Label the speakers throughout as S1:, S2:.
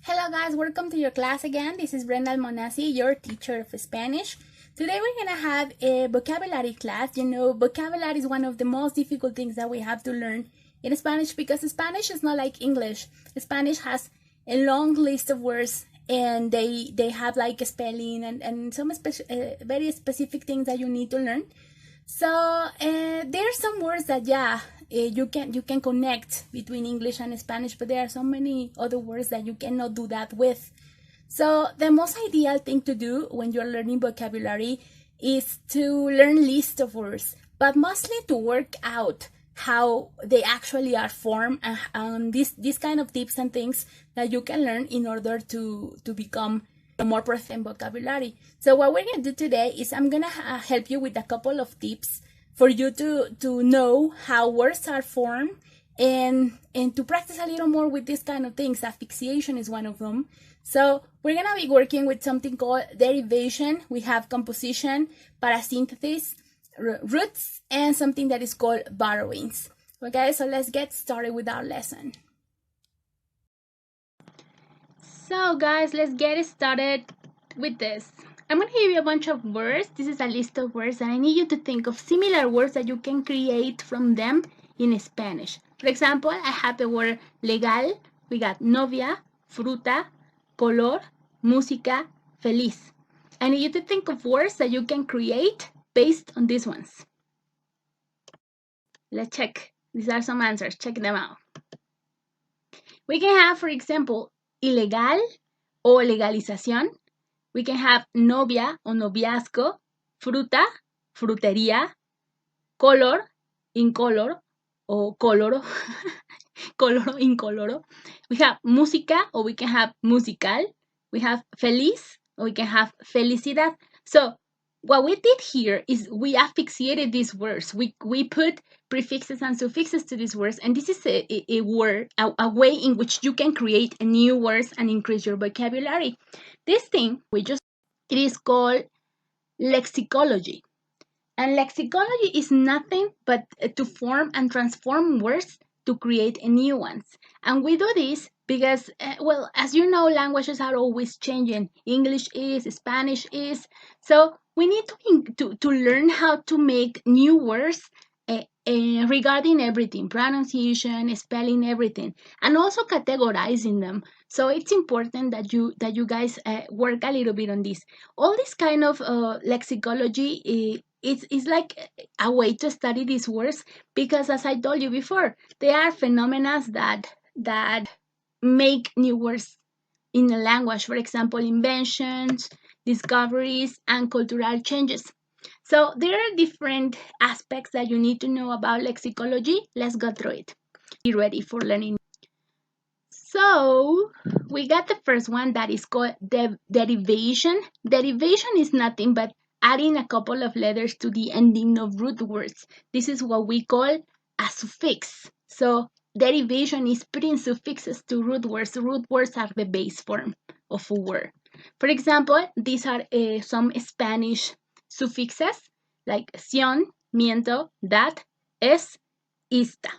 S1: Hello guys, welcome to your class again. This is Brenda Almonasi, your teacher of Spanish. Today we're going to have a vocabulary class. You know, vocabulary is one of the most difficult things that we have to learn in Spanish because Spanish is not like English. Spanish has a long list of words and they have like a spelling and some very specific things that you need to learn. So there are some words that you can connect between English and Spanish, but there are so many other words that you cannot do that with. So the most ideal thing to do when you're learning vocabulary is to learn list of words, but mostly to work out how they actually are formed and these kind of tips and things that you can learn in order to become more proficient in vocabulary. So what we're going to do today is I'm going to help you with a couple of tips for you to know how words are formed and to practice a little more with these kind of things. Affixation is one of them. So we're going to be working with something called derivation. We have composition, parasynthesis, roots, and something that is called borrowings. Okay, so let's get started with our lesson. So guys, let's get started with this. I'm going to give you a bunch of words. This is a list of words and I need you to think of similar words that you can create from them in Spanish. For example, I have the word legal. We got novia, fruta, color, música, feliz. I need you to think of words that you can create based on these ones. Let's check. These are some answers. Check them out. We can have, for example, ilegal o legalización. We can have novia o noviazgo, fruta, frutería, color, incolor o coloro, coloro, incoloro. We have música or we can have musical. We have feliz or we can have felicidad. So what we did here is we affixated these words. We put prefixes and suffixes to these words, and this is a way in which you can create new words and increase your vocabulary. This thing it is called lexicology. And lexicology is nothing but to form and transform words to create new ones. And we do this because, well, as you know, languages are always changing. English is, Spanish is. So we need to learn how to make new words regarding everything, pronunciation, spelling, everything, and also categorizing them. So it's important that you guys work a little bit on this. All this kind of lexicology it's like a way to study these words because, as I told you before, they are phenomena that make new words in a language. For example, inventions, discoveries, and cultural changes. So there are different aspects that you need to know about lexicology. Let's go through it. Be ready for learning. So we got the first one that is called derivation. Derivation is nothing but adding a couple of letters to the ending of root words. This is what we call a suffix. So derivation is putting suffixes to root words. Root words are the base form of a word. For example, these are some Spanish suffixes like ción, miento, that, es, ista.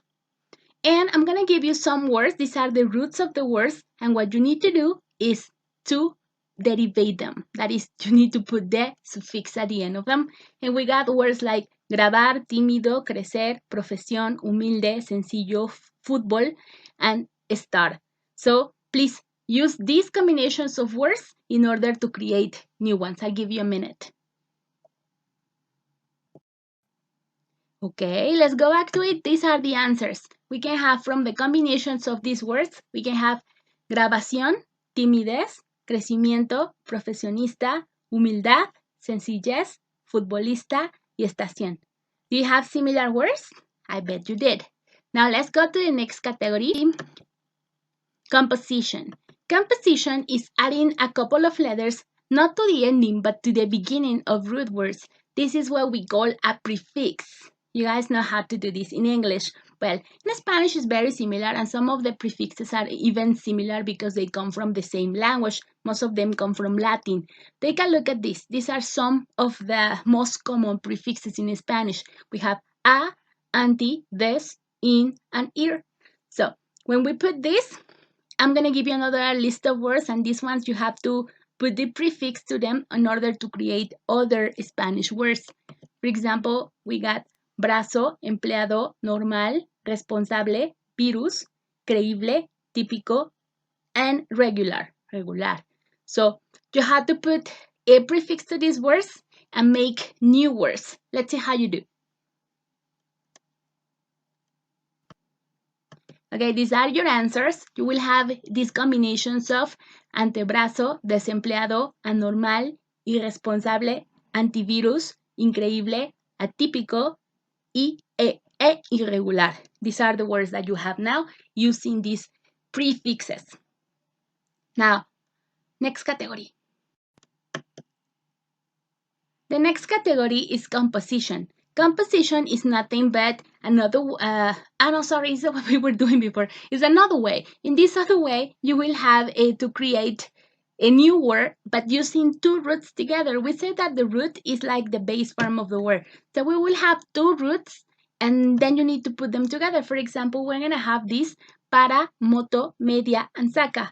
S1: And I'm going to give you some words. These are the roots of the words. And what you need to do is to derivate them. That is, you need to put the suffix at the end of them. And we got words like grabar, tímido, crecer, profesión, humilde, sencillo, fútbol, and estar. So please use these combinations of words in order to create new ones. I'll give you a minute. Okay, let's go back to it. These are the answers. We can have from the combinations of these words, we can have grabación, timidez, crecimiento, profesionista, humildad, sencillez, futbolista, y estación. Do you have similar words? I bet you did. Now let's go to the next category. Composition. Composition is adding a couple of letters, not to the ending, but to the beginning of root words. This is what we call a prefix. You guys know how to do this in English. Well, in Spanish it's very similar, and some of the prefixes are even similar because they come from the same language. Most of them come from Latin. Take a look at this. These are some of the most common prefixes in Spanish. We have a, anti, des, in, and ir. So when we put this, I'm going to give you another list of words, and these ones you have to put the prefix to them in order to create other Spanish words. For example, we got brazo, empleado, normal, responsable, virus, creíble, típico, and regular. So you have to put a prefix to these words and make new words. Let's see how you do. Okay, these are your answers. You will have these combinations of antebrazo, desempleado, anormal, irresponsable, antivirus, increíble, atípico, e irregular. These are the words that you have now using these prefixes. Now, next category. The next category is composition. Composition is nothing but another, sorry, it's what we were doing before. It's another way. In this other way, you will have to create a new word, but using two roots together. We say that the root is like the base form of the word. So we will have two roots, and then you need to put them together. For example, we're going to have this para, moto, media, and saca.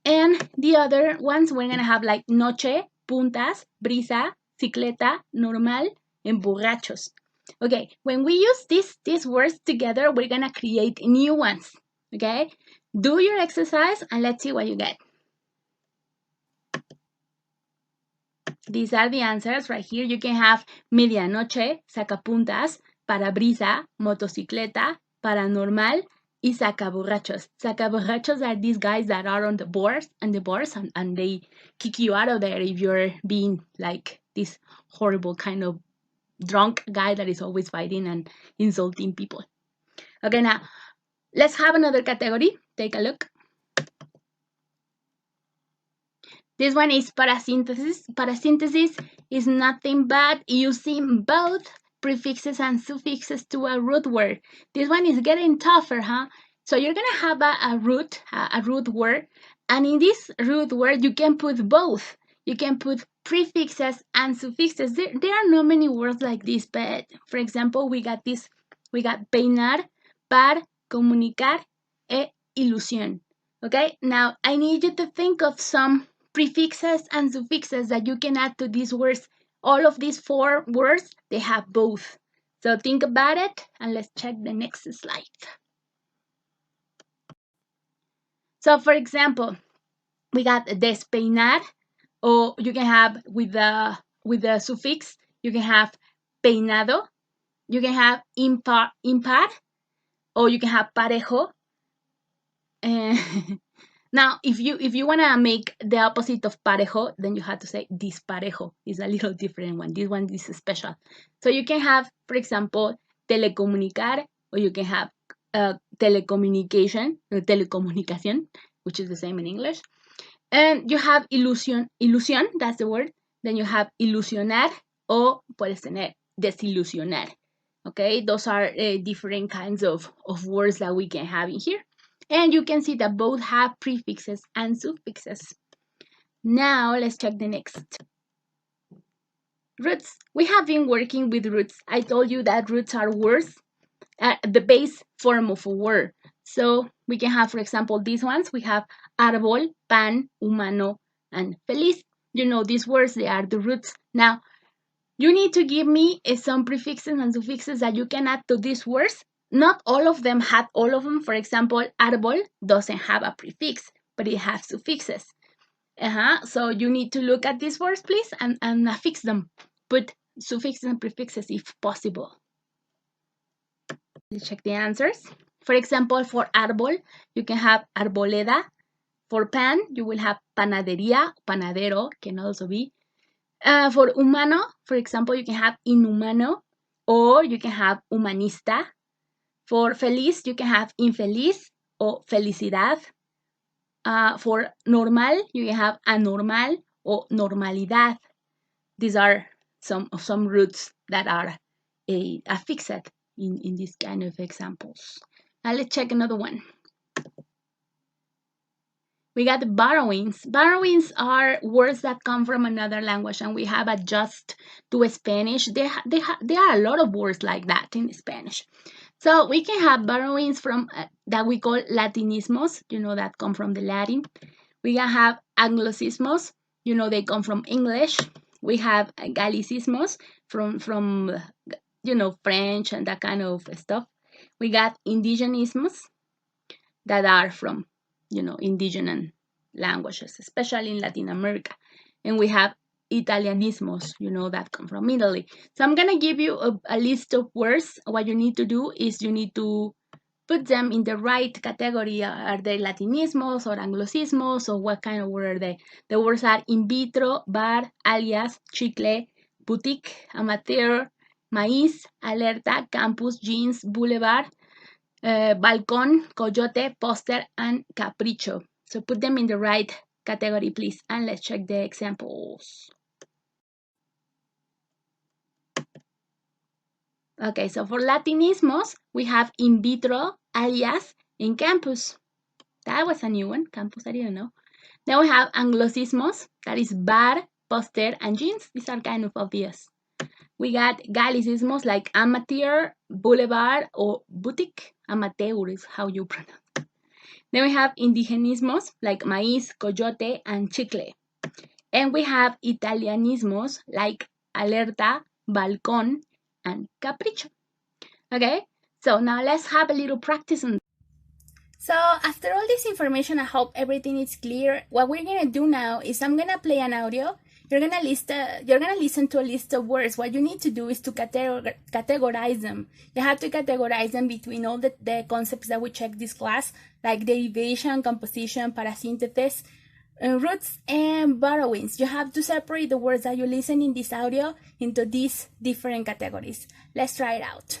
S1: And the other ones, we're going to have like noche, puntas, brisa, cicleta, normal, and borrachos. Okay, when we use these words together, we're going to create new ones. Okay, do your exercise and let's see what you get. These are the answers right here. You can have medianoche, sacapuntas, parabrisa, motocicleta, paranormal, y sacaborrachos. Sacaborrachos are these guys that are on the boards and they kick you out of there if you're being like this horrible kind of drunk guy that is always fighting and insulting people. Okay, now let's have another category. Take a look. This one is parasynthesis. Parasynthesis is nothing but using both prefixes and suffixes to a root word. This one is getting tougher, huh? So you're going to have a root word, and in this root word, you can put both. You can put prefixes and suffixes. There are not many words like this, but for example, we got peinar, par, comunicar, e ilusión. Okay, now I need you to think of some prefixes and suffixes that you can add to these words. All of these four words, they have both. So think about it, and let's check the next slide. So for example, we got despeinar, or you can have with the suffix, you can have peinado, you can have impar, or you can have parejo. Now, if you want to make the opposite of parejo, then you have to say disparejo. It's a little different one. This one is special. So you can have, for example, telecomunicar, or you can have telecommunicación, which is the same in English. And you have ilusión, that's the word. Then you have ilusionar, or puedes tener desilusionar. Okay, those are different kinds of words that we can have in here. And you can see that both have prefixes and suffixes. Now, let's check the next. Roots. We have been working with roots. I told you that roots are words, the base form of a word. So we can have, for example, these ones. We have árbol, pan, humano, and feliz. You know, these words, they are the roots. Now, you need to give me some prefixes and suffixes that you can add to these words. Not all of them have all of them. For example, árbol doesn't have a prefix, but it has suffixes. So you need to look at these words, please, and affix them. Put suffixes and prefixes if possible. Let's check the answers. For example, for árbol, you can have arboleda. For pan, you will have panadería, panadero, can also be. For humano, for example, you can have inhumano, or you can have humanista. For feliz, you can have infeliz or felicidad. For normal, you can have anormal or normalidad. These are some roots that are affixed in these kind of examples. Now let's check another one. We got the borrowings. Borrowings are words that come from another language and we have adjusted to Spanish. There are a lot of words like that in Spanish. So we can have borrowings from that we call Latinismos, that come from the Latin. We can have Anglicismos, they come from English. We have Gallicismos from French and that kind of stuff. We got indigenismos that are from, indigenous languages, especially in Latin America. And we have Italianismos, that come from Italy. So I'm going to give you a list of words. What you need to do is you need to put them in the right category. Are they Latinismos or Anglicismos, or what kind of word are they? The words are in vitro, bar, alias, chicle, boutique, amateur, maíz, alerta, campus, jeans, boulevard, balcón, coyote, poster, and capricho. So put them in the right category, please. And let's check the examples. Okay, so for Latinismos, we have in vitro, alias, in campus. That was a new one. Campus, I didn't know. Then we have Anglicismos, that is bar, poster, and jeans. These are kind of obvious. We got Gallicismos like amateur, boulevard, or boutique. Amateur is how you pronounce it. Then we have indigenismos like maíz, coyote, and chicle. And we have Italianismos like alerta, balcón, and capricho. Okay, so now let's have a little practice on. So after all this information, I hope everything is clear. What we're gonna do now is I'm gonna play an audio. You're gonna listen to a list of words. What you need to do is to categorize them. You have to categorize them between all the concepts that we checked this class, like derivation, composition, parasynthesis, roots, and borrowings. You have to separate the words that you listen in this audio into these different categories. Let's try it out.